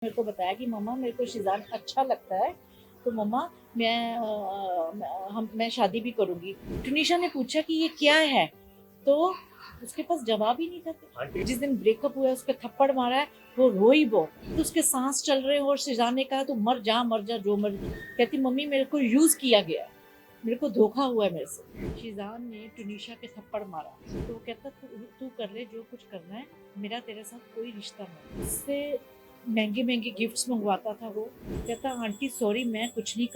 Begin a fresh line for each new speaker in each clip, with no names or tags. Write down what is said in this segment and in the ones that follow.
मेरे को बताया कि मम्मा मेरे को शिज़ान अच्छा लगता है, तो मम्मा मैं शादी भी करूँगी। टुनीशा ने पूछा कि ये क्या है? तो उसके पास जवाब ही नहीं था। जिस दिन ब्रेकअप हुआ है उसके थप्पड़ मारा है, वो रोई बहुत। तो उसके सांस चल रहे हैं और शिज़ान ने कहा, तू मर जा जो मर्ज़ी। कहती मम्मी मेरे को यूज़ किया गया है, मेरे को धोखा हुआ है मेरे से। शिज़ान ने टुनीशा के थप्पड़ मारा, तो वो कहता तू तू कर ले जो कुछ करना है, मेरा तेरे साथ कोई रिश्ता नहीं। उससे महंगे महंगे गिफ्ट्स मंगवाता था वो। कहता आंटी सॉरी मैं कुछ नहीं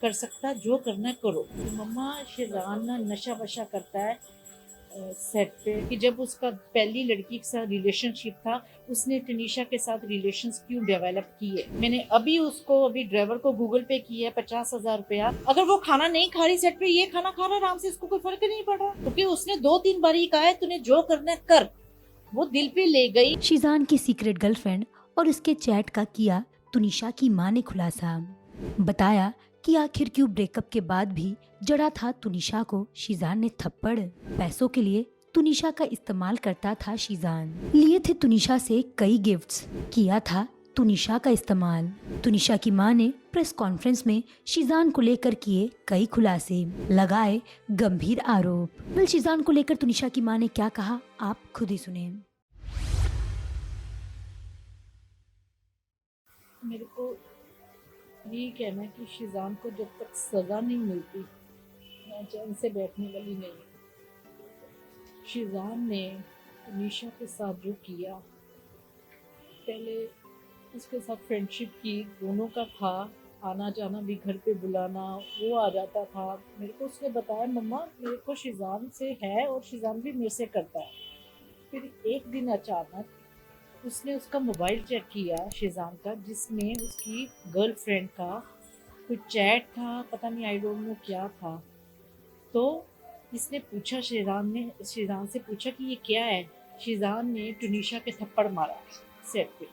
कर सकता, जो करना है करो। तो मम्मा शिज़ान ना नशा वशा करता है सेट पे कि जब उसका पहली लड़की के साथ रिलेशनशिप था, उसने टनीशा के साथ रिलेशंस क्यों डेवलप किए। मैंने अभी ड्राइवर को गूगल पे किया है 50,000 रुपया। अगर वो खाना नहीं खा रही सेट पे, ये खाना खा रहा आराम से, इसको कोई फर्क नहीं पड़ रहा, क्योंकि उसने 2-3 बार ही कहा है तूने जो करना है कर। वो दिल पे ले गई।
शिजान की सीक्रेट गर्लफ्रेंड और उसके चैट का किया तुनिशा की मां ने खुलासा। बताया कि आखिर क्यों ब्रेकअप के बाद भी जड़ा था तुनिशा को शिजान ने थप्पड़। पैसों के लिए तुनिशा का इस्तेमाल करता था शिजान। लिए थे तुनिशा से कई गिफ्ट्स, किया था तुनिशा का इस्तेमाल। तुनिशा की मां ने प्रेस कॉन्फ्रेंस में शिजान को लेकर किए कई खुलासे, लगाए गंभीर आरोप। वेल, शिजान को लेकर तुनिशा की मां ने क्या कहा, आप खुद ही सुने।
मेरे को यही कहना है कि शिज़ान को जब तक सज़ा नहीं मिलती, मैं चैन से बैठने वाली नहीं हूँ। शिज़ान ने निशा के साथ जो किया, पहले उसके साथ फ्रेंडशिप की, दोनों का था, आना जाना भी, घर पे बुलाना, वो आ जाता था। मेरे को उसने बताया मम्मा मेरे को शिज़ान से है और शिज़ान भी मेरे से करता है। फिर एक दिन अचानक उसने उसका मोबाइल चेक किया शिज़ान का, जिसमें उसकी गर्लफ्रेंड का कुछ चैट था, पता नहीं आई डोंट नो क्या था। तो इसने पूछा, शिज़ान से पूछा कि ये क्या है। शिज़ान ने टुनीशा के थप्पड़ मारा सेट पे,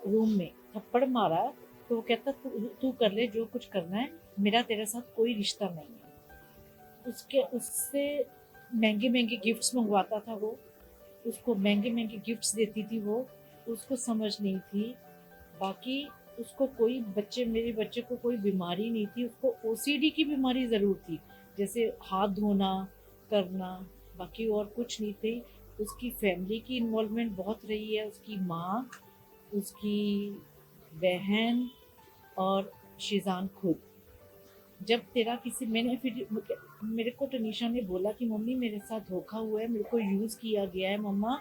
रूम में थप्पड़ मारा। तो वो कहता तू तू कर ले जो कुछ करना है, मेरा तेरे साथ कोई रिश्ता नहीं है। उसके उससे महंगे महंगे गिफ्ट्स मंगवाता था वो, उसको महंगे महंगे गिफ्ट्स देती थी वो। उसको समझ नहीं थी। बाकी उसको कोई मेरे बच्चे को कोई बीमारी नहीं थी, उसको ओसीडी की बीमारी ज़रूर थी, जैसे हाथ धोना करना, बाकी और कुछ नहीं थी। उसकी फैमिली की इन्वॉल्वमेंट बहुत रही है, उसकी माँ, उसकी बहन और शिज़ान खुद। जब तेरा किसी मैंने फिर मेरे को टनीशा ने बोला कि मम्मी मेरे साथ धोखा हुआ है, मेरे को यूज़ किया गया है मम्मा,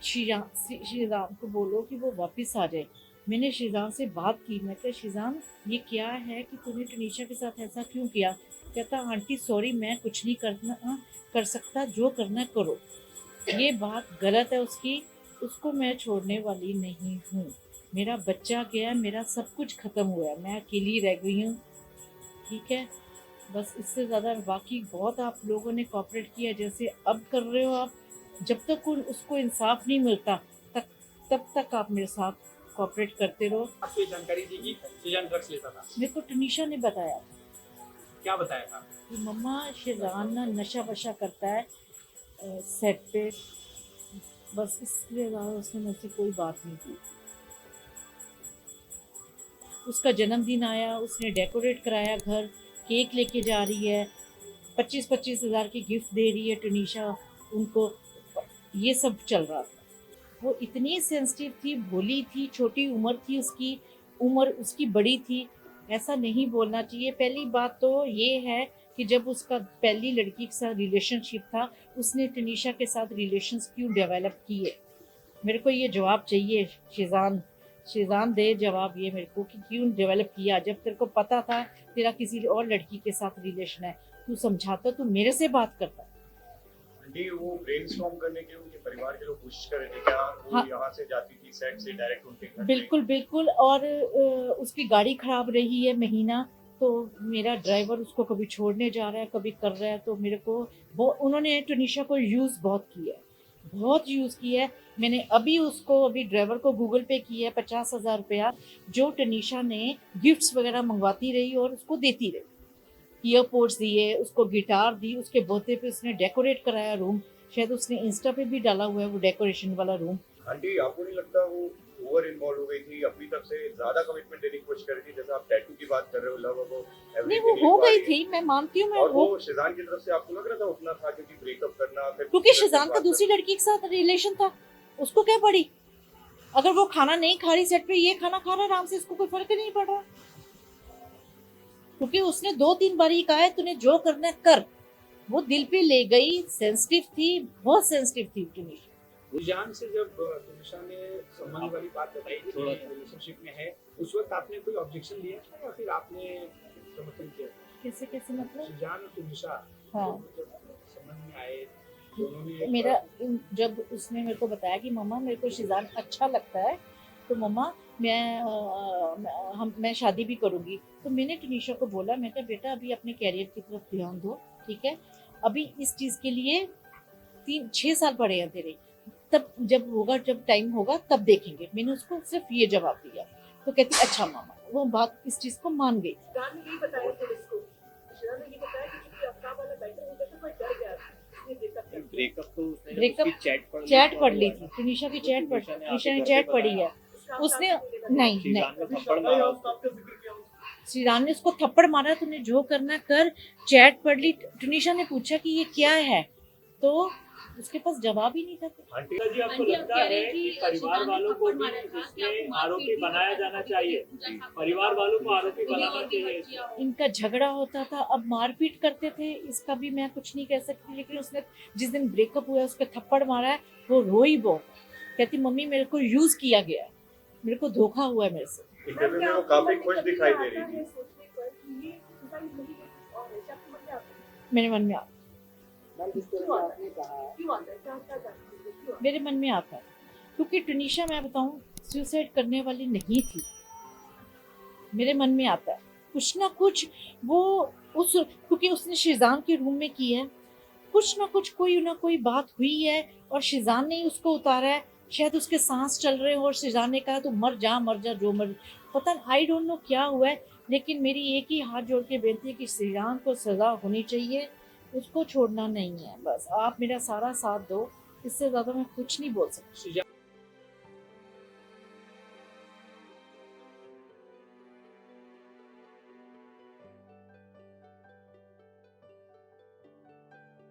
शिज़ान को बोलो कि वो वापस आ जाए। मैंने शिज़ान से बात की, मैं कहा शिज़ान ये क्या है कि तूने टनीशा के साथ ऐसा क्यों किया। कहता आंटी सॉरी मैं कुछ नहीं कर सकता, जो करना है करो। ये बात गलत है उसकी, उसको मैं छोड़ने वाली नहीं हूँ। मेरा बच्चा गया, मेरा सब कुछ ख़त्म हुआ है, मैं अकेली रह गई हूँ। ठीक है, बस इससे ज़्यादा बाकी बहुत आप लोगों ने कोऑपरेट किया जैसे अब कर रहे हो आप। जब तक उसको इंसाफ नहीं मिलता तक तब तक आप मेरे साथ कोऑपरेट करते रहो।
आपको ये जानकारी थी कि शिजान ड्रग्स लेता था?
मेरे को टनीशा ने बताया था
क्या बताया था?
कि मम्मा शिजान ना नशा वशा करता है सेट पे, बस इसके अलावा उसने मुझसे कोई बात नहीं की। उसका जन्मदिन आया, उसने डेकोरेट कराया घर, केक लेके जा रही है, 25-25 हज़ार की गिफ्ट दे रही है टुनीशा उनको, ये सब चल रहा था। वो इतनी सेंसिटिव थी, भोली थी, छोटी उम्र थी उसकी, उम्र उसकी बड़ी थी, ऐसा नहीं बोलना चाहिए। पहली बात तो ये है कि जब उसका पहली लड़की के साथ रिलेशनशिप था, उसने टनीशा के साथ रिलेशंस क्यों डेवलप किए। मेरे को ये जवाब चाहिए शिजान, शिजान दे जवाब ये मेरे को कि क्यों डेवलप किया, जब तेरे को पता था तेरा किसी और लड़की के साथ रिलेशन है, तू समझाता, तू मेरे से बात करता।
आंटी वो ब्रेनस्टॉर्म करने के लिए उनके परिवार के लोग कोशिश कर रहे थे क्या? वो
हाँ
यहाँ से जाती थी सेट से डायरेक्ट उनके घर पे?
बिल्कुल बिल्कुल। और उसकी गाड़ी खराब रही है महीना, तो मेरा ड्राइवर उसको कभी छोड़ने जा रहा है, कभी कर रहा है, तो मेरे को वो उन्होंने टुनीशा को यूज़ बहुत किया है, बहुत यूज़ किया है। मैंने अभी ड्राइवर को गूगल पे किया है 50,000 रुपया, जो टनीशा ने गिफ्ट्स वगैरह मंगवाती रही और उसको देती रही। ईयरपोड्स दिए उसको, गिटार दी, उसके बर्थडे पे उसने डेकोरेट कराया रूम, शायद उसने इंस्टा पे भी डाला हुआ है वो डेकोरेशन वाला रूम।
आंटी आपको नहीं लगता वो ओवर इन्वॉल्व हो गई थी, अपनी तरफ से ज्यादा कमिटमेंट देने की कोशिश कर रही थी, जैसे आप टैटू की बात कर रहे हो, लव वो
नहीं, वो हो गई थी, मैं मानती हूँ, मैं
और
वो
वो शिजान की तरफ से आपको लग रहा था उतना था, क्योंकि ब्रेकअप करना फिर
क्योंकि शिजान का दूसरी लड़की के साथ रिलेशन था, उसको क्या पड़ी? अगर वो खाना नहीं खा रही सेट पे, ये खाना खा रहा आराम से, इसको कोई फर्क ही नहीं पड़ रहा। क्योंकि उसने 2-3 बार ही कहा है तूने जो करना है कर। वो दिल पे ले गई, सेंसिटिव थी, बहुत सेंसिटिव थी तुनिशा।
रुझान से जब तुनिशा ने संबंध वाली बात बताई थी कि रिलेशनशिप में है, उस वक्त आपने कोई ऑब्जेक्शन लिया था या फिर आपने समर्थन किया?
कैसे कैसे मतलब?
रुझान और तुनिशा
हाँ,
जब संबंध में आए, दोनों ने
मेरा जब उसने मेरे को बताया कि मम्मा मेरे को शिजान अच्छा लगता है, तो मम्मा मैं शादी भी करूंगी, तो मैंने टुनिशा को बोला, मैं कहा बेटा अभी अपने कैरियर की तरफ ध्यान दो, ठीक है, अभी इस चीज़ के लिए 6 साल पड़े हैं तेरे, तब जब होगा, जब टाइम होगा तब देखेंगे। मैंने उसको सिर्फ ये जवाब दिया। तो कहती अच्छा मामा, वो बात इस चीज़ को मान गई।
ब्रेकअप तो उसने
ब्रेकअप
उसकी
चैट पढ़ ली थी, टुनिशा की चैट पढ़, टुनिशा ने चैट पढ़ी है, उसने नहीं
शिजान ने थप्पड़ मारा उसको।
श्रीराम ने उसको थप्पड़ मारा, तूने जो करना कर, चैट पढ़ ली। टुनिशा ने पूछा कि ये क्या है, तो उसके पास जवाब ही नहीं था।
आंटी
जी आपको लगता है कि परिवार वालों को भी इसमें आरोपी बनाया जाना चाहिए? परिवार वालों को आरोपी बनाना चाहिए?
इनका झगड़ा होता था, अब मारपीट करते थे, इसका भी मैं कुछ नहीं कह सकती, लेकिन उसने जिस दिन ब्रेकअप हुआ उसके थप्पड़ मारा है, वो रोई बहुत, कहती मम्मी मेरे को यूज किया गया है, मेरे को धोखा हुआ है मेरे से।
इंटरव्यू में वो काफी खुश दिखाई दे रही थी।
मेरे मन में मेरे मन में आता है, क्योंकि टुनिशा मैं बताऊं सुसाइड करने वाली नहीं थी। मेरे मन में आता है कुछ ना कुछ, वो उस क्योंकि उसने शिजान के रूम में की है, कुछ ना कुछ कोई ना कोई बात हुई है और शिजान ने ही उसको उतारा है। शायद उसके सांस चल रहे हो और शिजान ने कहा तो मर जा जो मर, पता नहीं, आई डोंट नो क्या हुआ है, लेकिन मेरी एक ही हाथ जोड़ के बेनती है कि शिजान को सजा होनी चाहिए, उसको छोड़ना नहीं है। बस आप मेरा सारा साथ दो, इससे ज़्यादा मैं कुछ नहीं बोल सकती।